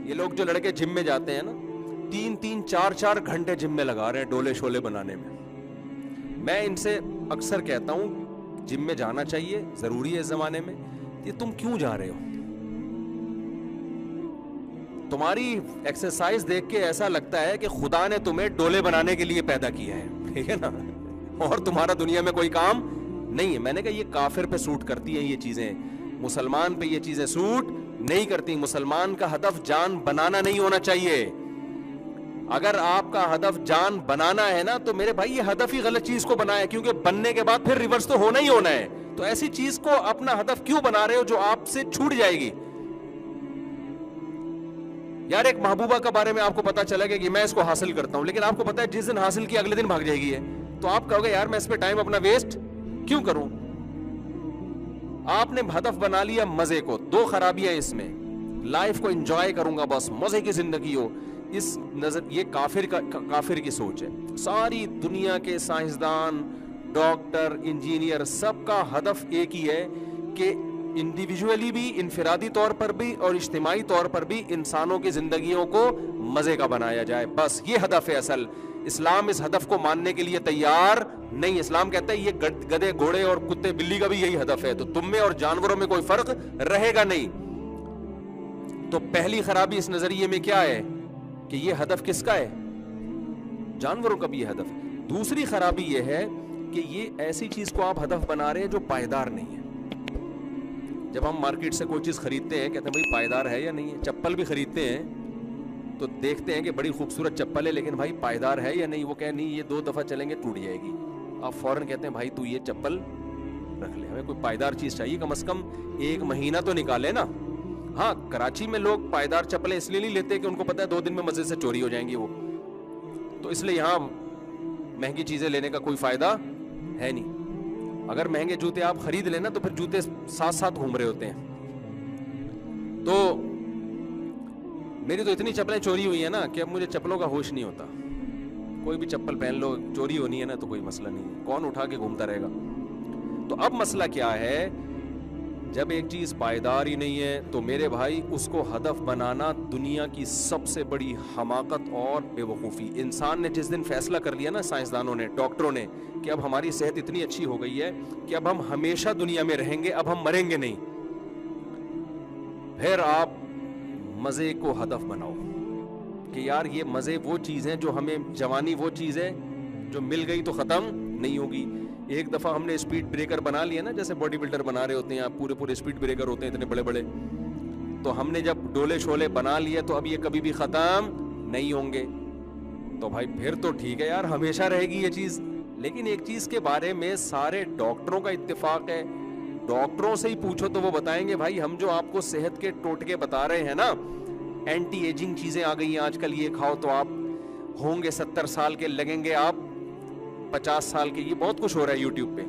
یہ لوگ جو لڑکے جم میں جاتے ہیں نا, 3-4 گھنٹے جم میں لگا رہے ہیں ڈولے شولے بنانے میں. میں ان سے اکثر کہتا ہوں جم میں جانا چاہیے, ضروری ہے اس زمانے میں. یہ تم کیوں جا رہے ہو؟ تمہاری ایکسرسائز دیکھ کے ایسا لگتا ہے کہ خدا نے تمہیں ڈولے بنانے کے لیے پیدا کیا ہے, ٹھیک ہے نا, اور تمہارا دنیا میں کوئی کام نہیں ہے. میں نے کہا یہ کافر پہ سوٹ کرتی ہیں یہ چیزیں, مسلمان پہ یہ چیزیں سوٹ نہیں کرتی. مسلمان کا ہدف جان بنانا نہیں ہونا چاہیے. اگر آپ کا ہدف جان بنانا ہے نا تو میرے بھائی یہ ہدف ہی غلط چیز کو بنایا, کیونکہ بننے کے بعد پھر ریورس تو ہونا ہی ہونا ہے. تو ایسی چیز کو اپنا ہدف کیوں بنا رہے ہو جو آپ سے چھوٹ جائے گی؟ یار ایک محبوبہ کے بارے میں آپ کو پتا چلا گیا کہ میں اس کو حاصل کرتا ہوں, لیکن آپ کو پتا ہے جس دن حاصل کیا اگلے دن بھاگ جائے گی ہے, تو آپ کہو گے یار میں اس پہ ٹائم اپنا ویسٹ کیوں کروں. آپ نے ہدف بنا لیا مزے کو. 2 خرابیاں اس میں, لائف کو انجوائے کروں گا بس, مزے کی زندگی ہو, اس نظر یہ کافر کی سوچ ہے. ساری دنیا کے سائنسدان, ڈاکٹر, انجینئر, سب کا ہدف ایک ہی ہے کہ انڈیویجولی بھی, انفرادی طور پر بھی اور اجتماعی طور پر بھی انسانوں کی زندگیوں کو مزے کا بنایا جائے, بس یہ ہدف ہے اصل. اسلام اس ہدف کو ماننے کے لیے تیار نہیں. اسلام کہتا ہے یہ گدھے, گھوڑے اور کتے بلی کا بھی یہی ہدف ہے, تو تم میں اور جانوروں میں کوئی فرق رہے گا نہیں. تو پہلی خرابی اس نظریے میں کیا ہے کہ یہ ہدف کس کا ہے؟ جانوروں کا بھی یہ ہدف ہے. دوسری خرابی یہ ہے کہ یہ ایسی چیز کو آپ ہدف بنا رہے ہیں جو پائیدار نہیں ہے. جب ہم مارکیٹ سے کوئی چیز خریدتے ہیں کہتے ہیں بھائی پائیدار ہے یا نہیں ہے. چپل بھی خریدتے ہیں تو دیکھتے ہیں کہ بڑی خوبصورت چپل ہے, لیکن بھائی پائیدار ہے یا نہیں. وہ کہے نہیں یہ 2 دفعہ چلیں گے ٹوٹ جائے گی. آپ فوراً کہتے ہیں بھائی تو یہ چپل رکھ لے, ہمیں کوئی پائیدار چیز چاہیے, کم از کم 1 مہینہ تو نکالے نا. ہاں کراچی میں لوگ پائیدار چپلیں اس لیے نہیں لیتے کہ ان کو پتا ہے 2 دن میں مزے سے چوری ہو جائیں گی وہ, تو اس لیے یہاں مہنگی چیزیں لینے کا کوئی فائدہ ہے نہیں. اگر مہنگے جوتے آپ خرید لینا تو پھر جوتے ساتھ گھوم رہے ہوتے ہیں. تو میری تو اتنی چپلیں چوری ہوئی ہیں نا کہ اب مجھے چپلوں کا ہوش نہیں ہوتا. کوئی بھی چپل پہن لو, چوری ہونی ہے نا تو کوئی مسئلہ نہیں ہے, کون اٹھا کے گھومتا رہے گا. تو اب مسئلہ کیا ہے, جب ایک چیز پائیدار ہی نہیں ہے تو میرے بھائی اس کو ہدف بنانا دنیا کی سب سے بڑی حماقت اور بے وقوفی. انسان نے جس دن فیصلہ کر لیا نا, سائنسدانوں نے, ڈاکٹروں نے, کہ اب ہماری صحت اتنی اچھی ہو گئی ہے کہ اب ہم ہمیشہ دنیا میں رہیں گے, اب ہم مریں گے نہیں, پھر آپ مزے کو ہدف بناؤ کہ یار یہ مزے وہ چیز ہیں جو ہمیں, جوانی وہ چیز ہے جو مل گئی تو ختم نہیں ہوگی. ایک دفعہ ہم نے اسپیڈ بریکر بنا لیا نا, جیسے باڈی بلڈر بنا رہے ہوتے ہیں, پورے اسپیڈ بریکر ہوتے ہیں اتنے بڑے بڑے, تو ہم نے جب ڈولے شولے بنا لیے تو اب یہ کبھی بھی ختم نہیں ہوں گے. تو بھائی پھر تو ٹھیک ہے یار, ہمیشہ رہے گی یہ چیز. لیکن ایک چیز کے بارے میں سارے ڈاکٹروں کا اتفاق ہے, ڈاکٹروں سے ہی پوچھو تو وہ بتائیں گے بھائی ہم جو آپ کو صحت کے ٹوٹکے بتا رہے ہیں نا, اینٹی ایجنگ چیزیں آ گئی ہیں آج کل, یہ کھاؤ تو آپ ہوں گے 70 سال کے, لگیں گے آپ 50 سال کے. یہ بہت کچھ ہو رہا ہے یوٹیوب پہ,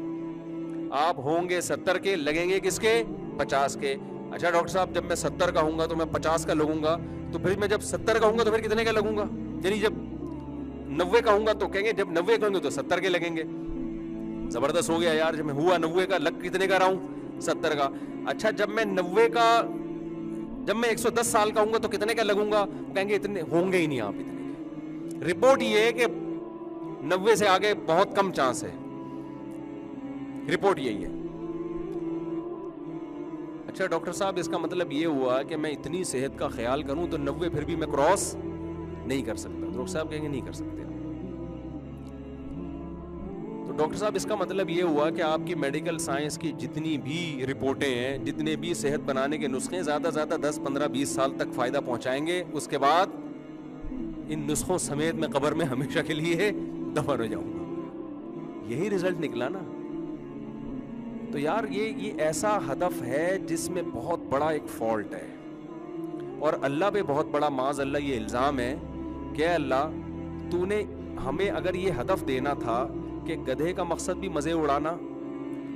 آپ ہوں گے 70 کے, لگیں گے کس کے؟ 50 کے. اچھا ڈاکٹر صاحب جب میں 70 کا ہوں گا تو میں 50 کا لگوں گا, تو پھر میں جب 70 کا ہوں گا تو پھر کتنے کا لگوں گا؟ یعنی جب 90 کا ہوں گا تو کہیں گے جب 90 کا ہوں گے تو 70 کے لگیں گے. زبردست ہو گیا یار, جب میں ہوا 90 کا, لگ کتنے کا رہا ہوں؟ 70 کا. اچھا جب میں 90 کا, جب میں 110 سال کا ہوں گا تو کتنے کا لگوں گا؟ کہیں گے اتنے ہوں گے ہی نہیں آپ اتنے. رپورٹ یہ ہے کہ 90 سے آگے بہت کم چانس ہے, رپورٹ یہی ہے. اچھا ڈاکٹر صاحب اس کا مطلب یہ ہوا کہ میں اتنی صحت کا خیال کروں تو 90 پھر بھی میں کراس نہیں کر سکتا. ڈاکٹر صاحب کہیں گے نہیں کر سکتے. تو ڈاکٹر صاحب اس کا مطلب یہ ہوا کہ آپ کی میڈیکل سائنس کی جتنی بھی رپورٹیں ہیں, جتنے بھی صحت بنانے کے نسخے, زیادہ زیادہ 10, 15, 20 سال تک فائدہ پہنچائیں گے, اس کے بعد ان نسخوں سمیت میں قبر میں ہمیشہ کے لیے دفن ہو جاؤں گا. یہی رزلٹ نکلا نا. تو یار یہ ایسا ہدف ہے جس میں بہت بڑا ایک فالٹ ہے, اور اللہ پہ بہت بڑا معاذ اللہ یہ الزام ہے کہ اللہ تو نے ہمیں اگر یہ ہدف دینا تھا کہ گدھے کا مقصد بھی مزے اڑانا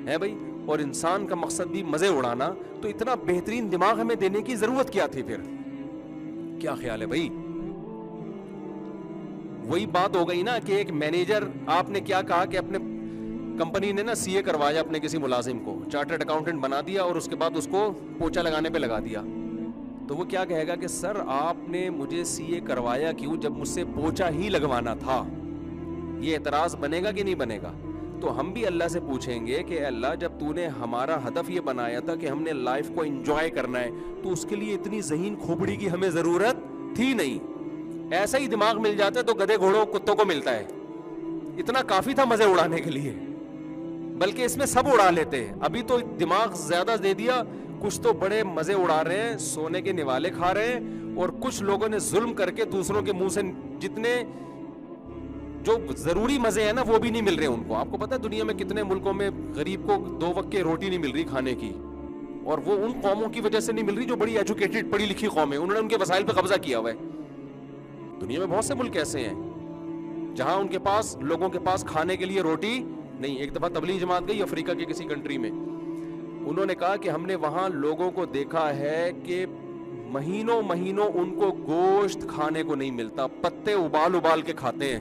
ہے بھائی, اور انسان کا مقصد بھی مزے اڑانا, تو اتنا بہترین دماغ ہمیں دینے کی ضرورت کیا تھی پھر؟ کیا خیال ہے بھائی؟ وہی بات ہو گئی نا کہ ایک مینیجر, آپ نے کیا کہا کہ اپنے کمپنی نے نا سی اے کروایا اپنے کسی ملازم کو, چارٹرڈ اکاؤنٹنٹ بنا دیا, اور اس کے بعد اس کو پوچھا لگانے پہ لگا دیا. تو وہ کیا کہے گا کہ سر آپ نے مجھے سی اے کروایا کیوں جب مجھ سے پوچھا ہی لگوانا تھا. یہ اعتراض بنے گا کہ نہیں بنے گا؟ تو ہم بھی اللہ سے پوچھیں گے کہ اللہ جب تو نے ہمارا ہدف یہ بنایا تھا کہ ہم نے لائف کو انجوائے کرنا ہے تو اس کے لیے اتنی ذہین کھوپڑی کی ہمیں ضرورت تھی نہیں. ایسا ہی دماغ مل جاتا ہے تو گدھے گھوڑوں کتوں کو ملتا ہے. اتنا کافی تھا مزے اڑانے کے لیے, بلکہ اس میں سب اڑا لیتے ہیں. ابھی تو دماغ زیادہ دے دیا, کچھ تو بڑے مزے اڑا رہے ہیں, سونے کے نوالے کھا رہے ہیں, اور کچھ لوگوں نے ظلم کر کے دوسروں کے منہ سے جتنے جو ضروری مزے ہیں نا وہ بھی نہیں مل رہے ان کو. آپ کو پتا ہے دنیا میں کتنے ملکوں میں غریب کو 2 وقت کی روٹی نہیں مل رہی کھانے کی, اور وہ ان قوموں کی وجہ سے نہیں مل رہی جو بڑی ایجوکیٹڈ پڑھی لکھی قوم ہے, انہوں نے ان کے وسائل پہ قبضہ کیا ہوا ہے. دنیا میں بہت سے ملک ایسے ہیں جہاں ان کے پاس لوگوں کے پاس کھانے کے لیے روٹی نہیں. ایک دفعہ تبلیغ جماعت گئی افریقہ کے کسی کنٹری میں, انہوں نے کہا کہ ہم نے وہاں لوگوں کو دیکھا ہے کہ مہینوں مہینوں ان کو گوشت کھانے کو نہیں ملتا, پتے ابال ابال کے کھاتے ہیں.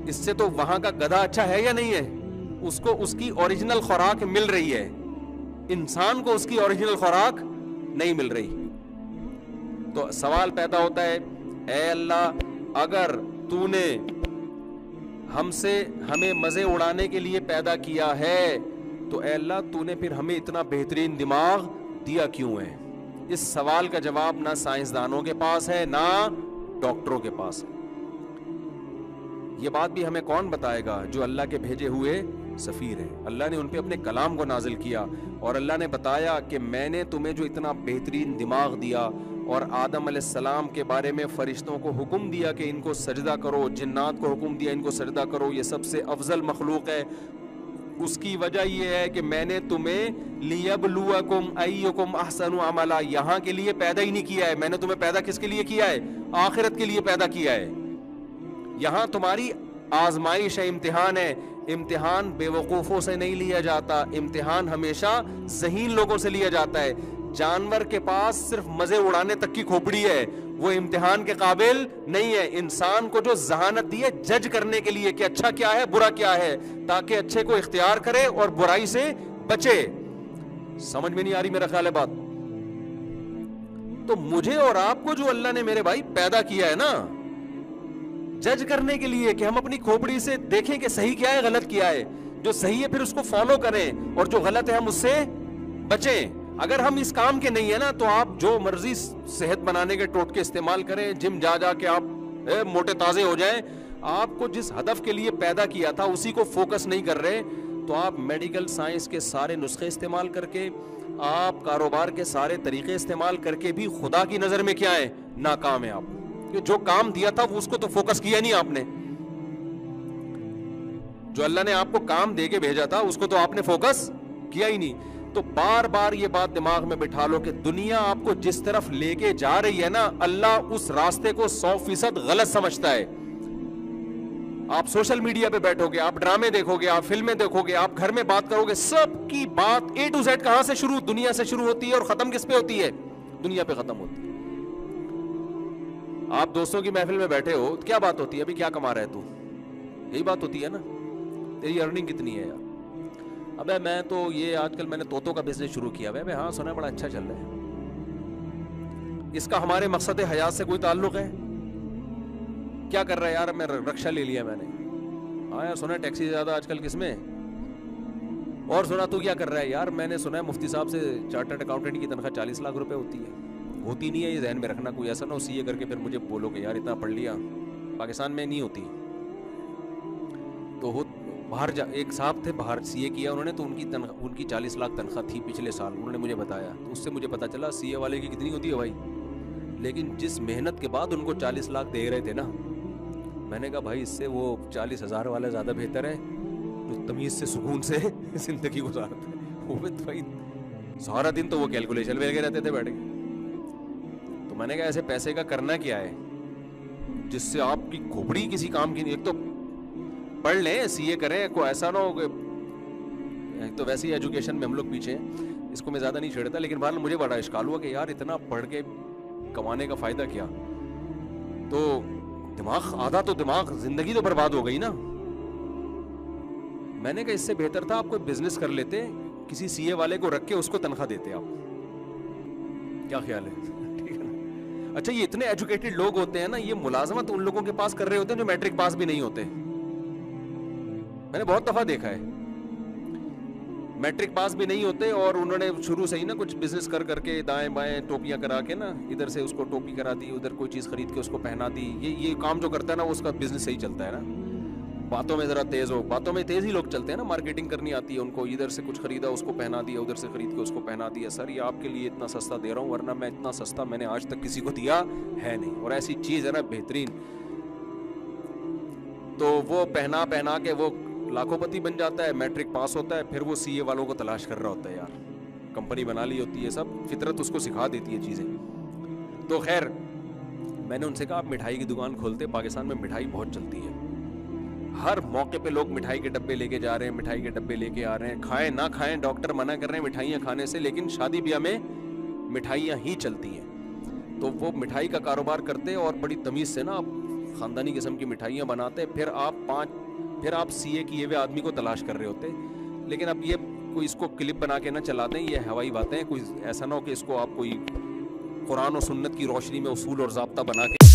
اس سے تو وہاں کا گدھا اچھا ہے یا نہیں ہے؟ اس کو اس کی اوریجنل خوراک مل رہی ہے, انسان کو اس کی اوریجنل خوراک نہیں مل رہی. تو سوال پیدا ہوتا ہے, اے اللہ اگر تو نے ہمیں مزے اڑانے کے لیے پیدا کیا ہے تو اے اللہ تو نے پھر ہمیں اتنا بہترین دماغ دیا کیوں ہے؟ اس سوال کا جواب نہ سائنسدانوں کے پاس ہے نہ ڈاکٹروں کے پاس ہے. یہ بات بھی ہمیں کون بتائے گا؟ جو اللہ کے بھیجے ہوئے سفیر ہیں. اللہ نے ان پہ اپنے کلام کو نازل کیا اور اللہ نے بتایا کہ میں نے تمہیں جو اتنا بہترین دماغ دیا, اور آدم علیہ السلام کے بارے میں فرشتوں کو حکم دیا کہ ان کو سجدہ کرو, جنات کو حکم دیا ان کو سجدہ کرو, یہ سب سے افضل مخلوق ہے. اس کی وجہ یہ ہے کہ میں نے تمہیں لیبلوکم ایکم احسن عملا, یہاں کے لیے پیدا ہی نہیں کیا ہے. میں نے تمہیں پیدا کس کے لیے کیا ہے؟ آخرت کے لیے پیدا کیا ہے. یہاں تمہاری آزمائش ہے, امتحان ہے. امتحان بے وقوفوں سے نہیں لیا جاتا, امتحان ہمیشہ ذہین لوگوں سے لیا جاتا ہے. جانور کے پاس صرف مزے اڑانے تک کی کھوپڑی ہے, وہ امتحان کے قابل نہیں ہے. انسان کو جو ذہانت دی ہے جج کرنے کے لیے کہ اچھا کیا ہے برا کیا ہے, تاکہ اچھے کو اختیار کرے اور برائی سے بچے. سمجھ میں نہیں آ رہی میرا خیال ہے بات؟ تو مجھے اور آپ کو جو اللہ نے میرے بھائی پیدا کیا ہے نا جج کرنے کے لیے کہ ہم اپنی کھوپڑی سے دیکھیں کہ صحیح کیا ہے غلط کیا ہے, جو صحیح ہے پھر اس کو فالو کریں, اور جو غلط ہے ہم اس سے بچیں. اگر ہم اس کام کے نہیں ہے نا تو آپ جو مرضی صحت بنانے کے ٹوٹکے استعمال کریں, جم جا کے آپ موٹے تازے ہو جائیں, آپ کو جس ہدف کے لیے پیدا کیا تھا اسی کو فوکس نہیں کر رہے تو آپ میڈیکل سائنس کے سارے نسخے استعمال کر کے, آپ کاروبار کے سارے طریقے استعمال کر کے بھی خدا کی نظر میں کیا ہے؟ ناکام ہے آپ. کہ جو کام دیا تھا اس کو تو فوکس کیا نہیں آپ نے. جو اللہ نے آپ کو کام دے کے بھیجا تھا اس کو تو آپ نے فوکس کیا ہی نہیں. تو بار بار یہ بات دماغ میں بٹھا لو کہ دنیا آپ کو جس طرف لے کے جا رہی ہے نا, اللہ اس راستے کو 100% غلط سمجھتا ہے. آپ سوشل میڈیا پہ بیٹھو گے, آپ ڈرامے دیکھو گے, آپ فلمیں دیکھو گے, آپ گھر میں بات کرو گے, سب کی بات A to Z کہاں سے شروع؟ دنیا سے شروع ہوتی ہے اور ختم کس پہ ہوتی ہے؟ دنیا پہ ختم ہوتی ہے. آپ دوستوں کی محفل میں بیٹھے ہو, کیا بات ہوتی ہے؟ ابھی کیا کما رہا ہے تو؟ یہی بات ہوتی ہے نا, تیری ارننگ کتنی ہے یار؟ ابے میں تو یہ آج کل میں نے طوطوں کا بزنس شروع کیا ہے. ہاں سنا بڑا اچھا چل رہا ہے. اس کا ہمارے مقصد حیات سے کوئی تعلق ہے؟ کیا کر رہا ہے یار؟ میں رکشا لے لیا میں نے. ہاں یار سنا ٹیکسی زیادہ آج کل کس میں. اور سنا تو کیا کر رہا ہے یار؟ میں نے سنا ہے مفتی صاحب سے چارٹرڈ اکاؤنٹنٹ کی تنخواہ 40 لاکھ روپے ہوتی ہے. ہوتی نہیں ہے, یہ ذہن میں رکھنا. کوئی ایسا نہ ہو سی اے کر کے پھر مجھے بولو کہ یار اتنا پڑھ لیا. پاکستان میں نہیں ہوتی. تو باہر ایک صاحب تھے باہر سی اے کیا انہوں نے, تو ان کی 40 لاکھ تنخواہ تھی پچھلے سال. انہوں نے مجھے بتایا, تو اس سے مجھے پتا چلا سی اے والے کی کتنی ہوتی ہے بھائی. لیکن جس محنت کے بعد ان کو 40 لاکھ دے رہے تھے نا, میں نے کہا بھائی اس سے وہ 40,000 والا زیادہ بہتر ہے جو تمیز سے سکون سے زندگی گزارتا ہے. وہ بھائی سارا دن تو وہ کیلکولیشن میں لگے رہتے تھے بیٹھ کے. تو میں نے کہا ایسے پیسے کا کرنا کیا ہے جس سے آپ کی کھوپڑی کسی کام کی نہیں. ایک تو پڑھ لیں, سی اے کریں, کوئی ایسا نہ ہو کہ ایک تو ویسے ہی ایجوکیشن میں ہم لوگ پیچھے ہیں, اس کو میں زیادہ نہیں چھیڑتا. لیکن بہرحال مجھے بڑا اشکال ہوا کہ یار اتنا پڑھ کے کمانے کا فائدہ کیا. تو دماغ آدھا تو دماغ زندگی تو برباد ہو گئی نا. میں نے کہا اس سے بہتر تھا آپ کوئی بزنس کر لیتے, کسی سی اے والے کو رکھ کے اس کو تنخواہ دیتے آپ. کیا خیال ہے؟ ٹھیک ہے نا. اچھا یہ اتنے ایجوکیٹڈ لوگ ہوتے ہیں نا, یہ ملازمت ان لوگوں کے پاس کر رہے ہوتے ہیں جو میٹرک پاس بھی نہیں ہوتے. میں نے بہت دفعہ دیکھا ہے میٹرک پاس بھی نہیں ہوتے اور انہوں نے شروع سے ہی نا کچھ بزنس کر کر کے دائیں بائیں ٹوپیاں کرا کے نا, ادھر سے اس کو ٹوپی کرا دی, ادھر کوئی چیز خرید کے اس کو پہنا دی. یہ کام جو کرتا ہے نا اس کا بزنس صحیح چلتا ہے نا. باتوں میں ذرا تیز ہو, باتوں میں تیز ہی لوگ چلتے ہیں نا, مارکیٹنگ کرنی آتی ہے ان کو. ادھر سے کچھ خریدا اس کو پہنا دیا, ادھر سے خرید کے اس کو پہنا دیا. سر یہ آپ کے لیے اتنا سستا دے رہا ہوں, ورنہ میں اتنا سستا میں نے آج تک کسی کو دیا ہے نہیں. اور ایسی چیز ہے نا بہترین, تو وہ پہنا کے وہ لاکھوں پتی بن جاتا ہے, میٹرک پاس ہوتا ہے, پھر وہ سی اے والوں کو تلاش کر رہا ہوتا ہے. یار کمپنی بنا لی ہوتی ہے, سب فطرت اس کو سکھا دیتی ہے چیزیں. تو خیر میں نے ان سے کہا آپ مٹھائی کی دکان کھولتے, پاکستان میں مٹھائی بہت چلتی ہے, ہر موقع پہ لوگ مٹھائی کے ڈبے لے کے جا رہے ہیں, مٹھائی کے ڈبے لے کے آ رہے ہیں. کھائیں نہ کھائیں, ڈاکٹر منع کر رہے ہیں مٹھائیاں کھانے سے, لیکن شادی بیاہ میں مٹھائیاں ہی چلتی ہیں. تو وہ مٹھائی کا کاروبار کرتے اور بڑی تمیز سے نا آپ خاندانی قسم کی مٹھائیاں بناتے, پھر آپ سی اے کیے ہوئے آدمی کو تلاش کر رہے ہوتے. لیکن اب یہ کوئی اس کو کلپ بنا کے نہ چلا دیں, یہ ہوائی باتیں. کوئی ایسا نہ ہو کہ اس کو آپ کوئی قرآن و سنت کی روشنی میں اصول اور ضابطہ بنا کے